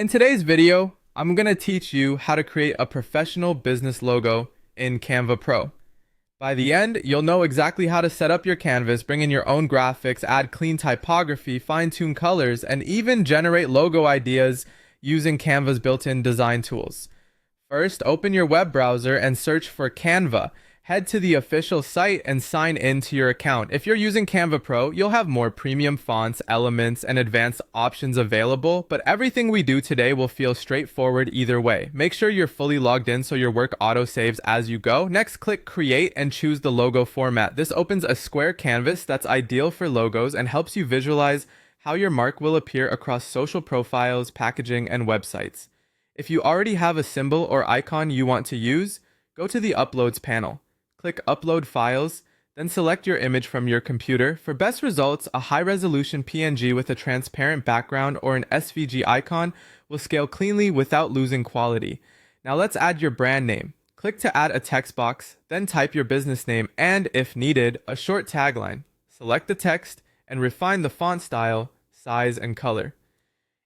In today's video, I'm going to teach you how to create a professional business logo in Canva Pro. By the end, you'll know exactly how to set up your canvas, bring in your own graphics, add clean typography, fine-tune colors, and even generate logo ideas using Canva's built-in design tools. First, open your web browser and search for Canva. Head to the official site and sign in to your account. If you're using Canva Pro, you'll have more premium fonts, elements, and advanced options available, but everything we do today will feel straightforward either way. Make sure you're fully logged in so your work auto-saves as you go. Next, click Create and choose the logo format. This opens a square canvas that's ideal for logos and helps you visualize how your mark will appear across social profiles, packaging, and websites. If you already have a symbol or icon you want to use, go to the Uploads panel. Click Upload Files, then select your image from your computer. For best results, a high-resolution PNG with a transparent background or an SVG icon will scale cleanly without losing quality. Now let's add your brand name. Click to add a text box, then type your business name and, if needed, a short tagline. Select the text and refine the font style, size, and color.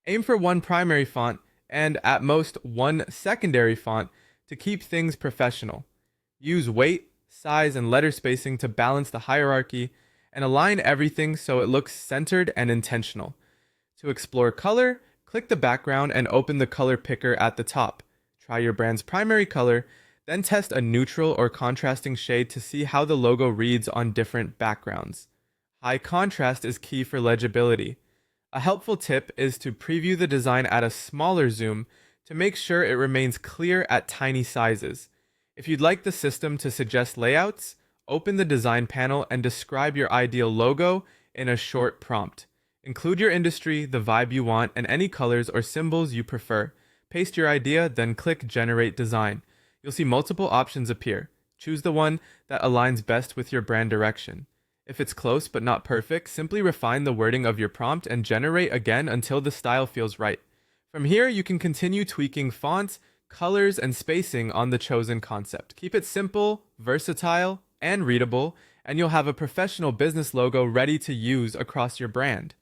Aim for one primary font and, at most, one secondary font to keep things professional. Use weight, size, and letter spacing to balance the hierarchy, and align everything so it looks centered and intentional. To explore color, click the background and open the color picker at the top. Try your brand's primary color, then test a neutral or contrasting shade to see how the logo reads on different backgrounds. High contrast is key for legibility. A helpful tip is to preview the design at a smaller zoom to make sure it remains clear at tiny sizes. If you'd like the system to suggest layouts, open the design panel and describe your ideal logo in a short prompt. Include your industry, the vibe you want, and any colors or symbols you prefer. Paste your idea, then click Generate Design. You'll see multiple options appear. Choose the one that aligns best with your brand direction. If it's close but not perfect, simply refine the wording of your prompt and generate again until the style feels right. From here, you can continue tweaking fonts, colors, and spacing on the chosen concept. Keep it simple, versatile, and readable, and you'll have a professional business logo ready to use across your brand.